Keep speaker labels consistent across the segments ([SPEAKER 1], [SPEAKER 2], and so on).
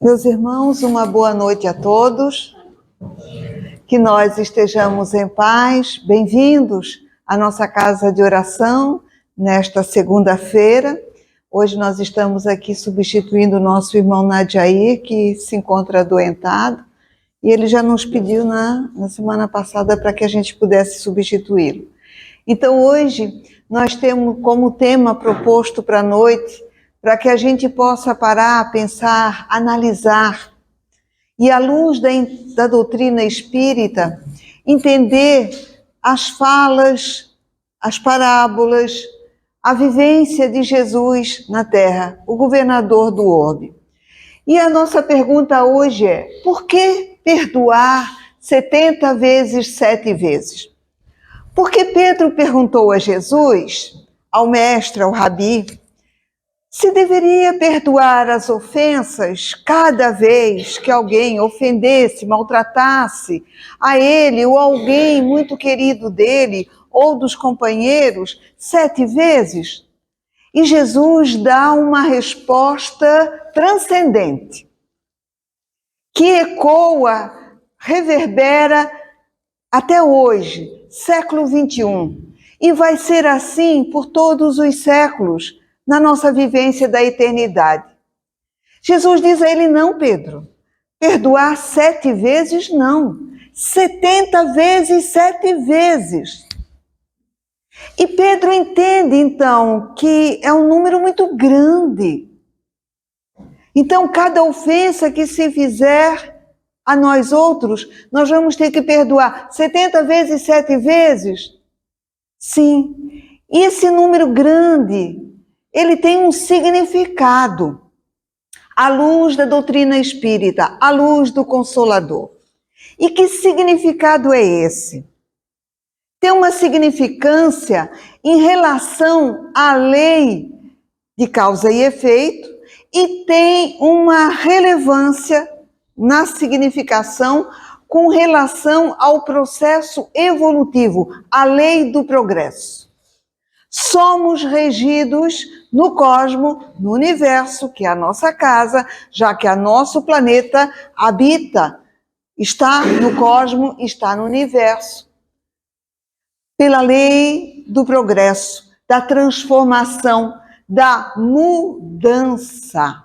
[SPEAKER 1] Meus irmãos, uma boa noite a todos, que nós estejamos em paz, bem-vindos à nossa casa de oração nesta segunda-feira. Hoje nós estamos aqui substituindo o nosso irmão Nadiair, que se encontra adoentado, e ele já nos pediu na semana passada para que a gente pudesse substituí-lo. Então hoje nós temos como tema proposto para a noite, para que a gente possa parar, pensar, analisar, e à luz da doutrina espírita, entender as falas, as parábolas, a vivência de Jesus na Terra, o governador do orbe. E a nossa pergunta hoje é: por que perdoar 70 vezes 7 vezes? Porque Pedro perguntou a Jesus, ao mestre, ao rabi, se deveria perdoar as ofensas cada vez que alguém ofendesse, maltratasse a ele ou alguém muito querido dele ou dos companheiros 7 vezes? E Jesus dá uma resposta transcendente, que ecoa, reverbera até hoje, século 21, e vai ser assim por todos os séculos, na nossa vivência da eternidade. Jesus diz a ele: não, Pedro, perdoar 7 vezes não, 70 vezes 7 vezes. E Pedro entende, então, que é um número muito grande. Então, cada ofensa que se fizer a nós outros, nós vamos ter que perdoar 70 vezes 7 vezes? Sim. E esse número grande, ele tem um significado, à luz da doutrina espírita, à luz do Consolador. E que significado é esse? Tem uma significância em relação à lei de causa e efeito e tem uma relevância na significação com relação ao processo evolutivo, à lei do progresso. Somos regidos no cosmos, no universo, que é a nossa casa, já que o nosso planeta habita, está no cosmos, está no universo, pela lei do progresso, da transformação, da mudança.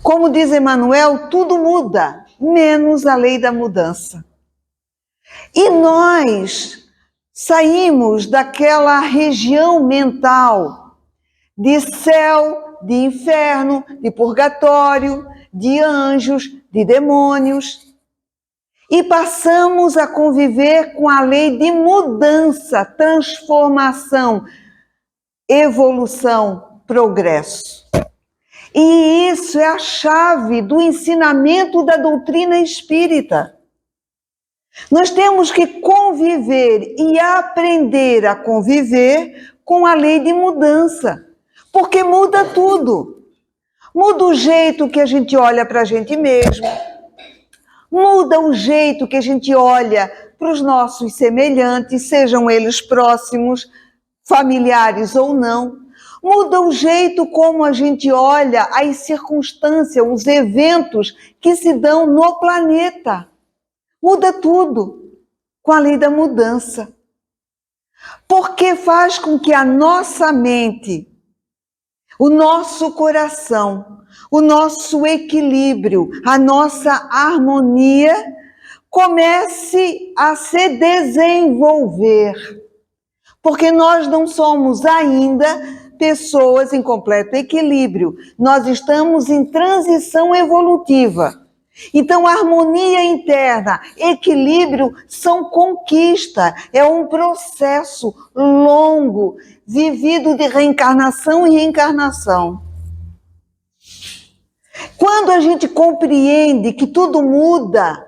[SPEAKER 1] Como diz Emmanuel, tudo muda, menos a lei da mudança. E nós saímos daquela região mental de céu, de inferno, de purgatório, de anjos, de demônios, e passamos a conviver com a lei de mudança, transformação, evolução, progresso. E isso é a chave do ensinamento da doutrina espírita. Nós temos que conviver e aprender a conviver com a lei de mudança, porque muda tudo. Muda o jeito que a gente olha para a gente mesmo, muda o jeito que a gente olha para os nossos semelhantes, sejam eles próximos, familiares ou não. Muda o jeito como a gente olha as circunstâncias, os eventos que se dão no planeta. Muda tudo com a lei da mudança. Porque faz com que a nossa mente, o nosso coração, o nosso equilíbrio, a nossa harmonia comece a se desenvolver. Porque nós não somos ainda pessoas em completo equilíbrio. Nós estamos em transição evolutiva. Então, harmonia interna, equilíbrio são conquista, é um processo longo, vivido de reencarnação e reencarnação. Quando a gente compreende que tudo muda,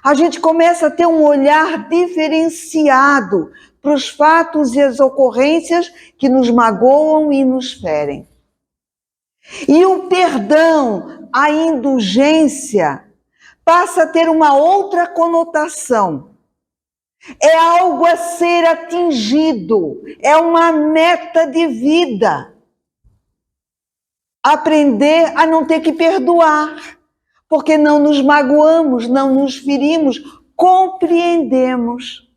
[SPEAKER 1] a gente começa a ter um olhar diferenciado para os fatos e as ocorrências que nos magoam e nos ferem. E o perdão, a indulgência, passa a ter uma outra conotação. É algo a ser atingido, é uma meta de vida. aprender a não ter que perdoar, porque não nos magoamos, não nos ferimos, compreendemos.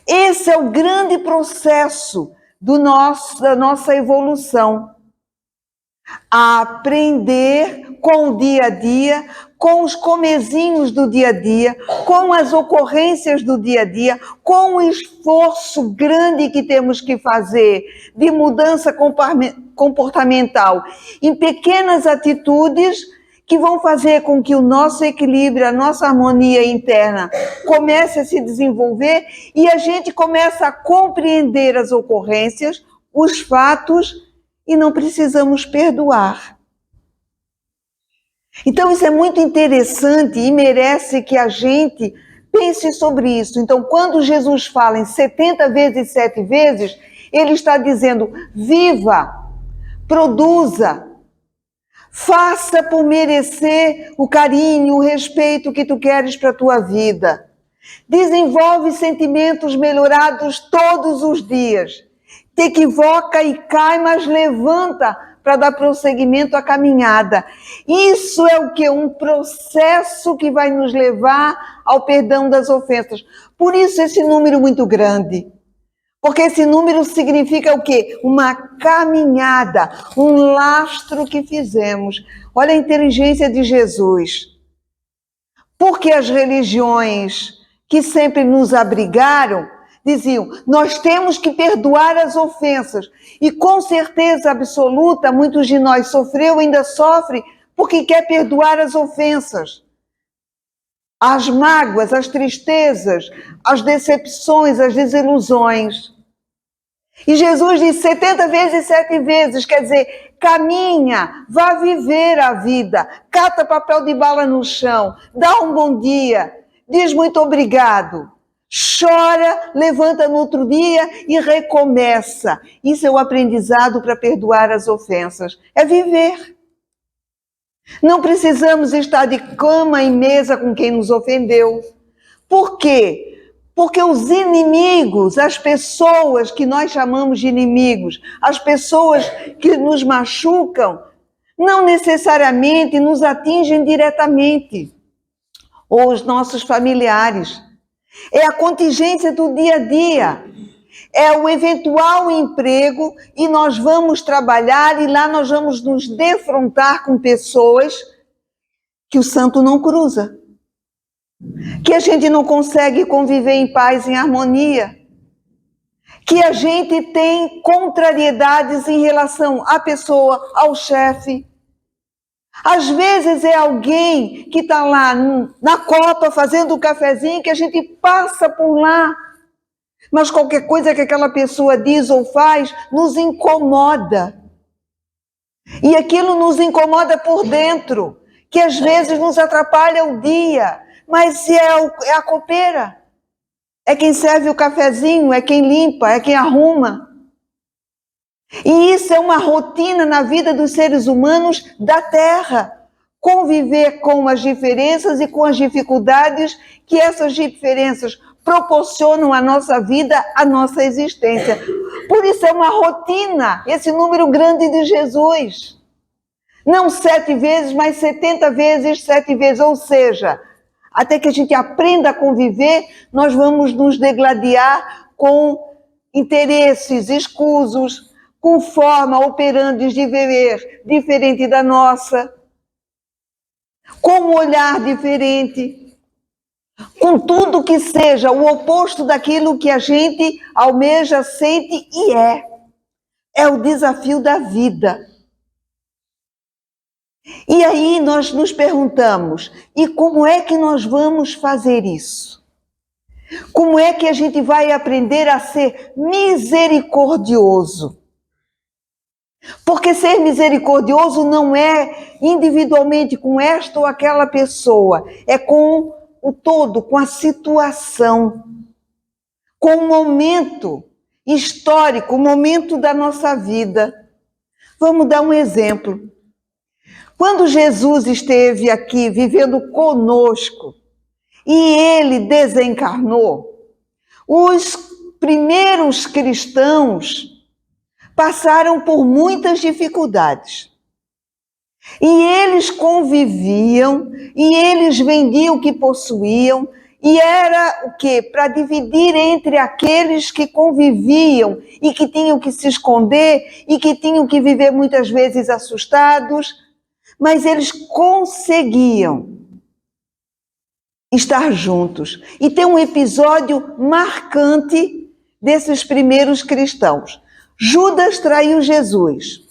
[SPEAKER 1] Esse é o grande processo da nossa evolução. A aprender com o dia a dia, com os comezinhos do dia a dia, com as ocorrências do dia a dia, com o esforço grande que temos que fazer de mudança comportamental em pequenas atitudes que vão fazer com que o nosso equilíbrio, a nossa harmonia interna comece a se desenvolver e a gente começa a compreender as ocorrências, os fatos, e não precisamos perdoar. Então isso é muito interessante e merece que a gente pense sobre isso. Então quando Jesus fala em 70 vezes 7 vezes, ele está dizendo: viva, produza, faça por merecer o carinho, o respeito que tu queres para a tua vida. Desenvolve sentimentos melhorados todos os dias. Te equivoca e cai, mas levanta para dar prosseguimento à caminhada. Isso é o quê? Um processo que vai nos levar ao perdão das ofensas. Por isso esse número muito grande. Porque esse número significa o quê? Uma caminhada, um lastro que fizemos. Olha a inteligência de Jesus. Porque as religiões que sempre nos abrigaram diziam: nós temos que perdoar as ofensas. E com certeza absoluta, muitos de nós sofreu e ainda sofre porque quer perdoar as ofensas. As mágoas, as tristezas, as decepções, as desilusões. E Jesus diz 70 vezes 7 vezes, quer dizer, caminha, vá viver a vida, cata papel de bala no chão, dá um bom dia, diz muito obrigado, chora, levanta no outro dia e recomeça. Isso é o aprendizado para perdoar as ofensas, é viver. Não precisamos estar de cama e mesa com quem nos ofendeu. Por quê? Porque os inimigos, as pessoas que nós chamamos de inimigos, as pessoas que nos machucam, não necessariamente nos atingem diretamente. Ou os nossos familiares. É a contingência do dia a dia. É o eventual emprego e nós vamos trabalhar e lá nós vamos nos defrontar com pessoas que o santo não cruza. Que a gente não consegue conviver em paz, em harmonia. Que a gente tem contrariedades em relação à pessoa, ao chefe. Às vezes é alguém que está lá na copa fazendo o cafezinho que a gente passa por lá. Mas qualquer coisa que aquela pessoa diz ou faz nos incomoda. E aquilo nos incomoda por dentro, que às vezes nos atrapalha o dia. Mas é a copeira. É quem serve o cafezinho, é quem limpa, é quem arruma. E isso é uma rotina na vida dos seres humanos da Terra. Conviver com as diferenças e com as dificuldades que essas diferenças proporcionam à nossa vida, à nossa existência. Por isso é uma rotina, esse número grande de Jesus. Não 7 vezes, mas 70 vezes 7 vezes. Ou seja, até que a gente aprenda a conviver, nós vamos nos degladiar com interesses escusos, com forma operantes de viver diferente da nossa, com um olhar diferente, com tudo que seja o oposto daquilo que a gente almeja, sente e é. É o desafio da vida. E aí nós nos perguntamos, e como é que nós vamos fazer isso? Como é que a gente vai aprender a ser misericordioso? Porque ser misericordioso não é individualmente com esta ou aquela pessoa, é com o todo, com a situação, com o momento histórico, o momento da nossa vida. Vamos dar um exemplo. Quando Jesus esteve aqui vivendo conosco e ele desencarnou, os primeiros cristãos passaram por muitas dificuldades. E eles conviviam, e eles vendiam o que possuíam, e era o quê? Para dividir entre aqueles que conviviam e que tinham que se esconder e que tinham que viver muitas vezes assustados, mas eles conseguiam estar juntos. E tem um episódio marcante desses primeiros cristãos. Judas traiu Jesus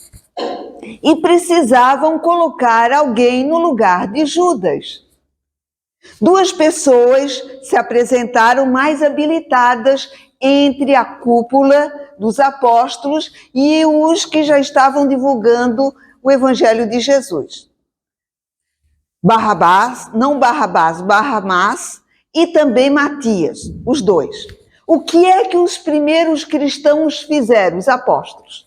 [SPEAKER 1] e precisavam colocar alguém no lugar de Judas. Duas pessoas se apresentaram mais habilitadas entre a cúpula dos apóstolos e os que já estavam divulgando o evangelho de Jesus. Barrabás e também Matias, os dois. O que é que os primeiros cristãos fizeram, os apóstolos?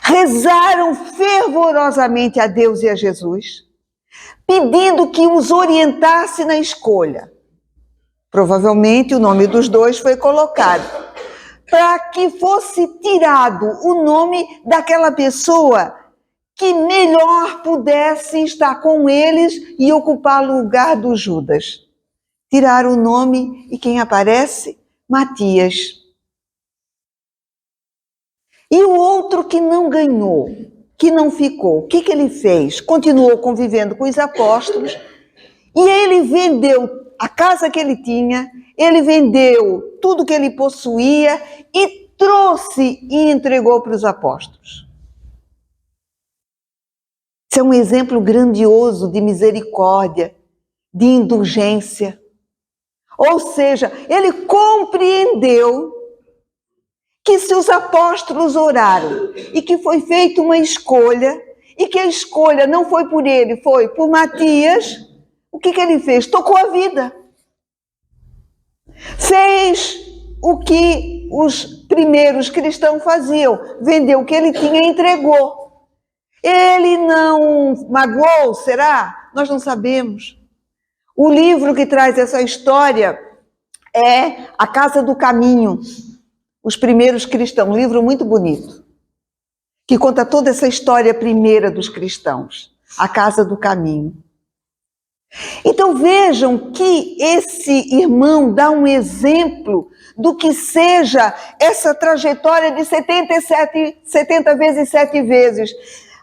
[SPEAKER 1] Rezaram fervorosamente a Deus e a Jesus, pedindo que os orientasse na escolha. Provavelmente o nome dos dois foi colocado, para que fosse tirado o nome daquela pessoa que melhor pudesse estar com eles e ocupar o lugar do Judas. Tiraram o nome e quem aparece? Matias. E o outro que não ganhou, que não ficou, o que ele fez? Continuou convivendo com os apóstolos e ele vendeu a casa que ele tinha, ele vendeu tudo que ele possuía e trouxe e entregou para os apóstolos. Isso é um exemplo grandioso de misericórdia, de indulgência. Ou seja, ele compreendeu que se os apóstolos oraram e que foi feita uma escolha, e que a escolha não foi por ele, foi por Matias, o que ele fez? Tocou a vida. Fez o que os primeiros cristãos faziam, vendeu o que ele tinha e entregou. Ele não magoou, será? Nós não sabemos. O livro que traz essa história é A Casa do Caminho, Os Primeiros Cristãos, um livro muito bonito, que conta toda essa história primeira dos cristãos, A Casa do Caminho. Então vejam que esse irmão dá um exemplo do que seja essa trajetória de 70 vezes 7 vezes.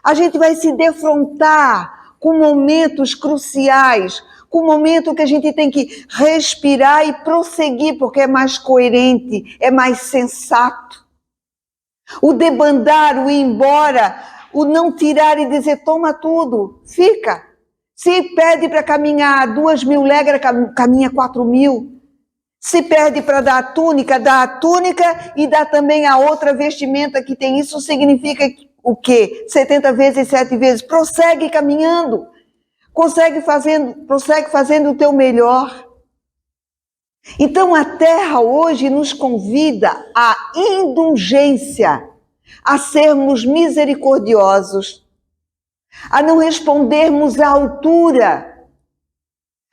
[SPEAKER 1] A gente vai se defrontar com momentos cruciais, com o momento que a gente tem que respirar e prosseguir, porque é mais coerente, é mais sensato. O debandar, o ir embora, o não tirar e dizer, toma tudo, fica. Se pede para caminhar 2.000 léguas, caminha 4.000. Se pede para dar a túnica, dá a túnica e dá também a outra vestimenta que tem. Isso significa o quê? 70 vezes 7 vezes. Prossegue caminhando. Prossegue fazendo o teu melhor. Então a terra hoje nos convida à indulgência, a sermos misericordiosos, a não respondermos à altura,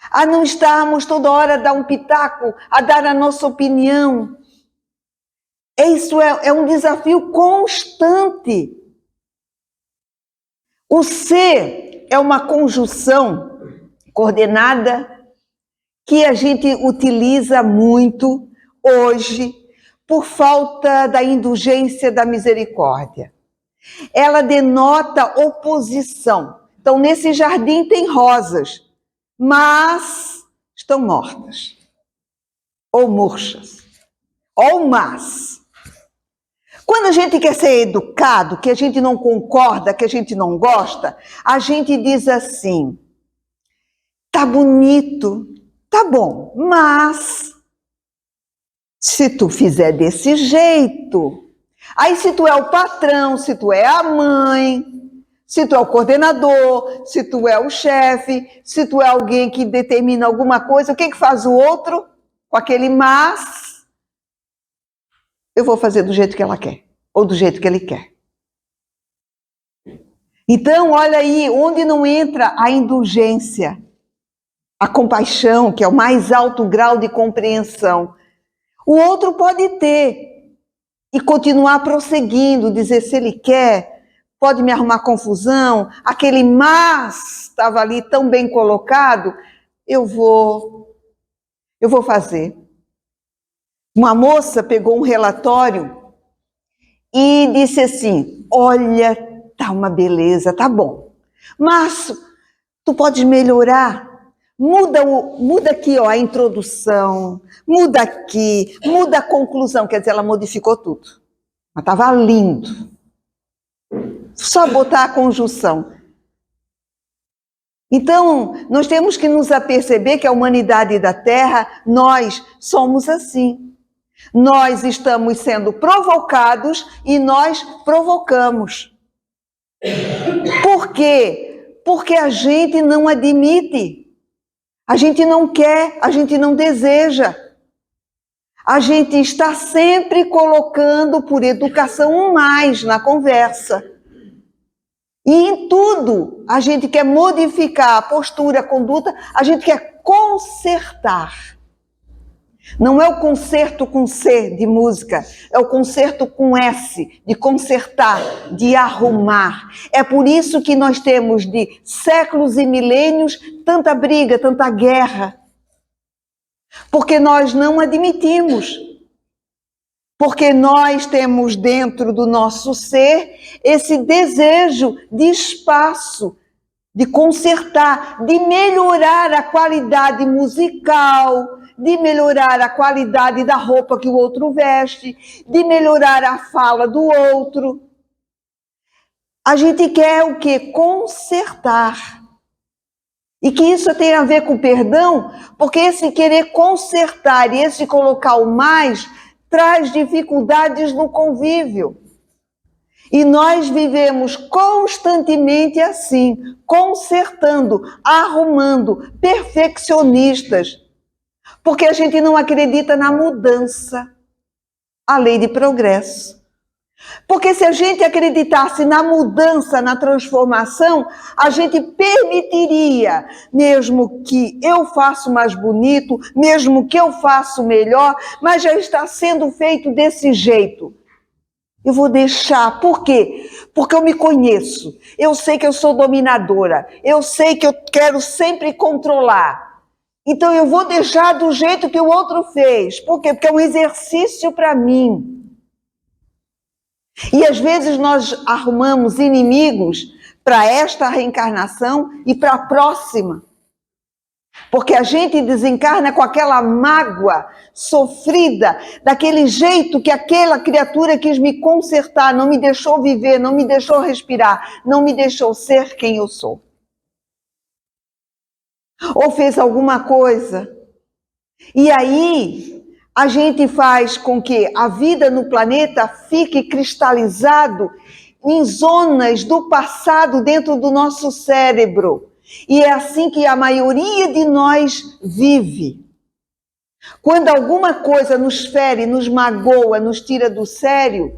[SPEAKER 1] a não estarmos toda hora a dar um pitaco, a dar a nossa opinião. Isso é um desafio constante. O ser é uma conjunção coordenada que a gente utiliza muito hoje por falta da indulgência da misericórdia. Ela denota oposição. Então, nesse jardim tem rosas, mas estão mortas, ou murchas, ou más. Quando a gente quer ser educado, que a gente não concorda, que a gente não gosta, a gente diz assim, tá bonito, tá bom, mas se tu fizer desse jeito, aí se tu é o patrão, se tu é a mãe, se tu é o coordenador, se tu é o chefe, se tu é alguém que determina alguma coisa, o que faz o outro com aquele mas? Eu vou fazer do jeito que ela quer, ou do jeito que ele quer. Então, olha aí, onde não entra a indulgência, a compaixão, que é o mais alto grau de compreensão. O outro pode ter, e continuar prosseguindo, dizer se ele quer, pode me arrumar confusão, aquele mas estava ali tão bem colocado, eu vou fazer. Uma moça pegou um relatório e disse assim, olha, tá uma beleza, tá bom, mas tu podes melhorar, muda aqui ó, a introdução, muda aqui, muda a conclusão, quer dizer, ela modificou tudo, mas estava lindo, só botar a conjunção. Então, nós temos que nos aperceber que a humanidade da Terra, nós somos assim. Nós estamos sendo provocados e nós provocamos. Por quê? Porque a gente não admite, a gente não quer, a gente não deseja. A gente está sempre colocando por educação um mais na conversa. E em tudo, a gente quer modificar a postura, a conduta, a gente quer consertar. Não é o concerto com C de música, é o concerto com S, de consertar, de arrumar. É por isso que nós temos de séculos e milênios tanta briga, tanta guerra. Porque nós não admitimos. Porque nós temos dentro do nosso ser esse desejo de espaço, de consertar, de melhorar a qualidade musical, de melhorar a qualidade da roupa que o outro veste, de melhorar a fala do outro. A gente quer o quê? Consertar. E que isso tem a ver com perdão, porque esse querer consertar e esse colocar o mais traz dificuldades no convívio. E nós vivemos constantemente assim, consertando, arrumando, perfeccionistas, porque a gente não acredita na mudança, a lei de progresso. Porque se a gente acreditasse na mudança, na transformação, a gente permitiria, mesmo que eu faça mais bonito, mesmo que eu faça melhor, mas já está sendo feito desse jeito. Eu vou deixar. Por quê? Porque eu me conheço. Eu sei que eu sou dominadora. Eu sei que eu quero sempre controlar. Então eu vou deixar do jeito que o outro fez. Por quê? Porque é um exercício para mim. E às vezes nós arrumamos inimigos para esta reencarnação e para a próxima. Porque a gente desencarna com aquela mágoa sofrida, daquele jeito que aquela criatura quis me consertar, não me deixou viver, não me deixou respirar, não me deixou ser quem eu sou. Ou fez alguma coisa. E aí a gente faz com que a vida no planeta fique cristalizado em zonas do passado dentro do nosso cérebro. E é assim que a maioria de nós vive. Quando alguma coisa nos fere, nos magoa, nos tira do sério,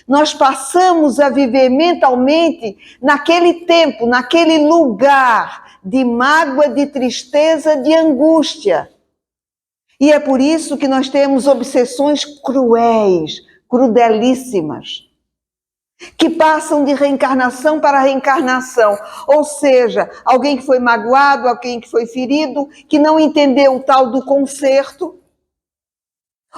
[SPEAKER 1] nós passamos a viver mentalmente naquele tempo, naquele lugar de mágoa, de tristeza, de angústia. E é por isso que nós temos obsessões cruéis, crudelíssimas, que passam de reencarnação para reencarnação. Ou seja, alguém que foi magoado, alguém que foi ferido, que não entendeu o tal do conserto,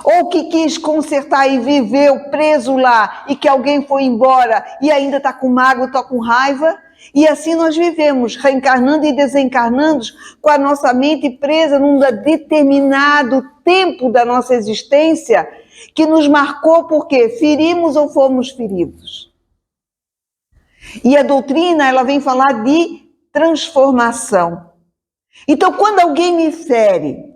[SPEAKER 1] ou que quis consertar e viveu preso lá, e que alguém foi embora e ainda está com mágoa, está com raiva. E assim nós vivemos, reencarnando e desencarnando, com a nossa mente presa num determinado tempo da nossa existência, que nos marcou porque ferimos ou fomos feridos. E a doutrina, ela vem falar de transformação. Então, quando alguém me fere,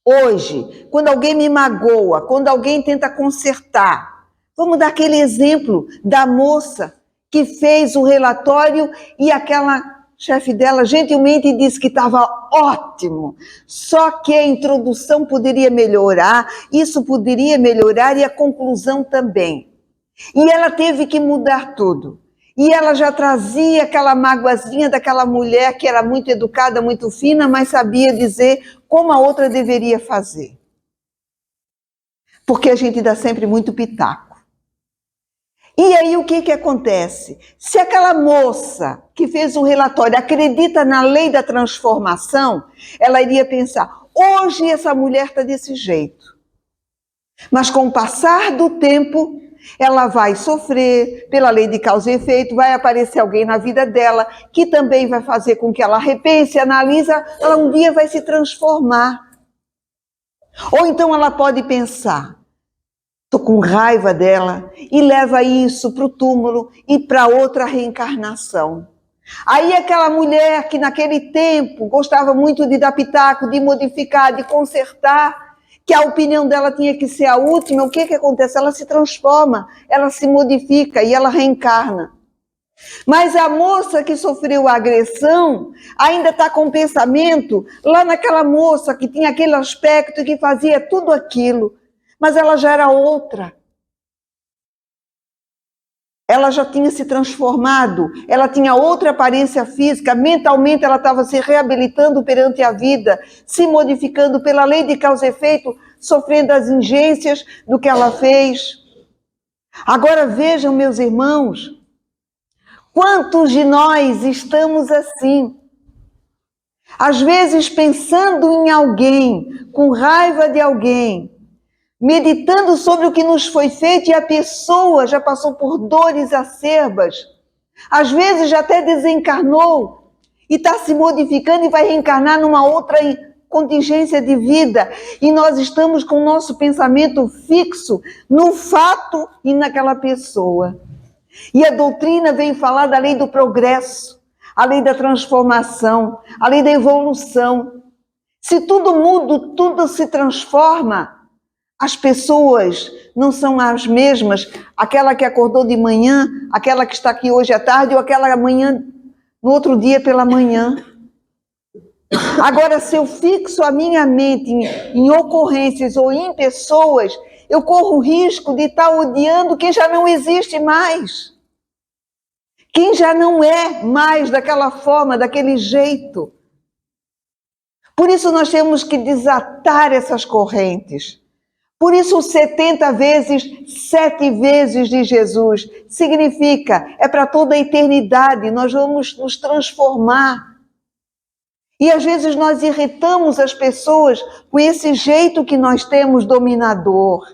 [SPEAKER 1] hoje, quando alguém me magoa, quando alguém tenta consertar, vamos dar aquele exemplo da moça que fez o relatório e aquela chefe dela gentilmente disse que estava ótimo, só que a introdução poderia melhorar, isso poderia melhorar e a conclusão também. E ela teve que mudar tudo. E ela já trazia aquela magoazinha daquela mulher que era muito educada, muito fina, mas sabia dizer como a outra deveria fazer. Porque a gente dá sempre muito pitaco. E aí o que acontece? Se aquela moça que fez um relatório acredita na lei da transformação, ela iria pensar, hoje essa mulher está desse jeito. Mas com o passar do tempo, ela vai sofrer pela lei de causa e efeito, vai aparecer alguém na vida dela que também vai fazer com que ela repense, analise, ela um dia vai se transformar. Ou então ela pode pensar, estou com raiva dela, e leva isso para o túmulo e para outra reencarnação. Aí aquela mulher que naquele tempo gostava muito de dar pitaco, de modificar, de consertar, que a opinião dela tinha que ser a última, o que acontece? Ela se transforma, ela se modifica e ela reencarna. Mas a moça que sofreu a agressão ainda está com o pensamento lá naquela moça que tinha aquele aspecto que fazia tudo aquilo, mas ela já era outra. Ela já tinha se transformado, ela tinha outra aparência física, mentalmente ela estava se reabilitando perante a vida, se modificando pela lei de causa e efeito, sofrendo as ingências do que ela fez. Agora vejam, meus irmãos, quantos de nós estamos assim? Às vezes pensando em alguém, com raiva de alguém, meditando sobre o que nos foi feito e a pessoa já passou por dores acerbas, às vezes já até desencarnou e está se modificando e vai reencarnar numa outra contingência de vida, e nós estamos com o nosso pensamento fixo no fato e naquela pessoa. E a doutrina vem falar da lei do progresso, a lei da transformação, a lei da evolução. Se tudo muda, tudo se transforma, as pessoas não são as mesmas, aquela que acordou de manhã, aquela que está aqui hoje à tarde, ou aquela amanhã, no outro dia pela manhã. Agora, se eu fixo a minha mente em ocorrências ou em pessoas, eu corro o risco de estar odiando quem já não existe mais. Quem já não é mais daquela forma, daquele jeito. Por isso nós temos que desatar essas correntes. Por isso 70 vezes, 7 vezes de Jesus, significa, é para toda a eternidade, nós vamos nos transformar. E às vezes nós irritamos as pessoas com esse jeito que nós temos dominador.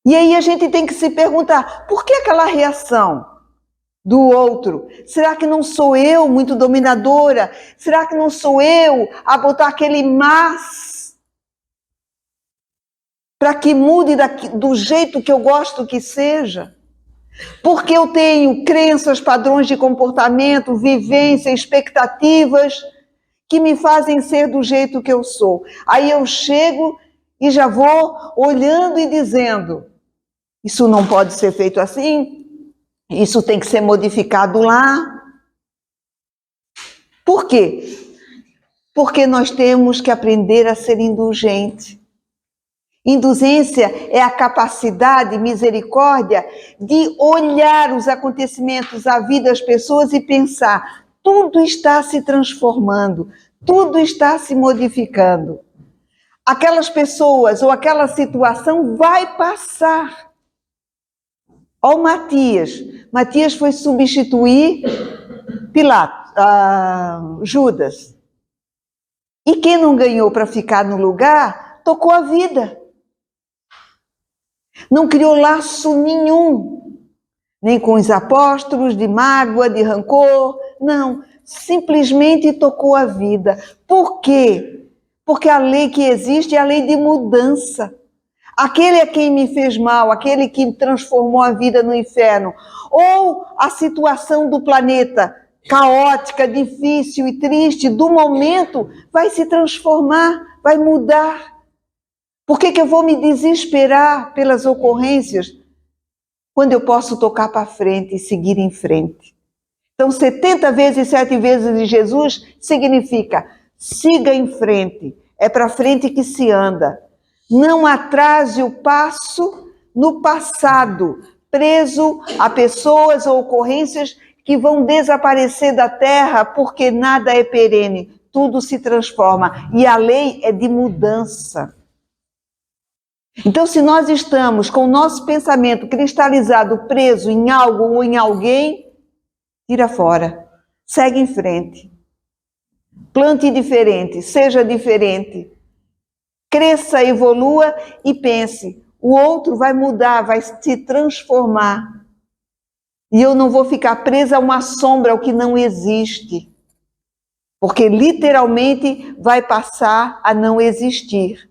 [SPEAKER 1] E aí a gente tem que se perguntar, por que aquela reação do outro? Será que não sou eu muito dominadora? Será que não sou eu a botar aquele mas para que mude do jeito que eu gosto que seja? Porque eu tenho crenças, padrões de comportamento, vivência, expectativas que me fazem ser do jeito que eu sou. Aí eu chego e já vou olhando e dizendo, isso não pode ser feito assim, isso tem que ser modificado lá. Por quê? Porque nós temos que aprender a ser indulgente. Indulgência é a capacidade, misericórdia, de olhar os acontecimentos, a vida, as pessoas e pensar, tudo está se transformando, tudo está se modificando. Aquelas pessoas ou aquela situação vai passar. Ó, Matias foi substituir Judas. E quem não ganhou para ficar no lugar, tocou a vida. Não criou laço nenhum, nem com os apóstolos, de mágoa, de rancor, não, simplesmente tocou a vida. Por quê? Porque a lei que existe é a lei de mudança. Aquele a quem me fez mal, aquele que transformou a vida no inferno, ou a situação do planeta caótica, difícil e triste do momento, vai se transformar, vai mudar. Por que eu vou me desesperar pelas ocorrências quando eu posso tocar para frente e seguir em frente? Então, 70 vezes, 7 vezes de Jesus significa siga em frente, é para frente que se anda. Não atrase o passo no passado, preso a pessoas ou ocorrências que vão desaparecer da terra, porque nada é perene, tudo se transforma. E a lei é de mudança. Então, se nós estamos com o nosso pensamento cristalizado, preso em algo ou em alguém, tira fora, segue em frente. Plante diferente, seja diferente. Cresça, evolua e pense. O outro vai mudar, vai se transformar. E eu não vou ficar presa a uma sombra, ao que não existe. Porque literalmente vai passar a não existir.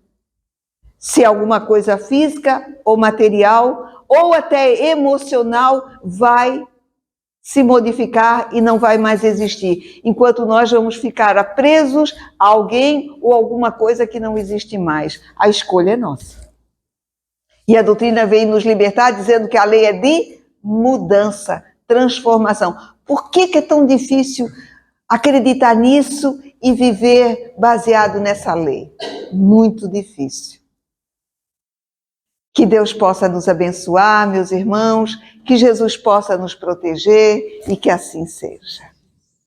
[SPEAKER 1] Se alguma coisa física ou material, ou até emocional, vai se modificar e não vai mais existir. Enquanto nós vamos ficar presos a alguém ou alguma coisa que não existe mais. A escolha é nossa. E a doutrina vem nos libertar dizendo que a lei é de mudança, transformação. Por que é tão difícil acreditar nisso e viver baseado nessa lei? Muito difícil. Que Deus possa nos abençoar, meus irmãos, que Jesus possa nos proteger e que assim seja.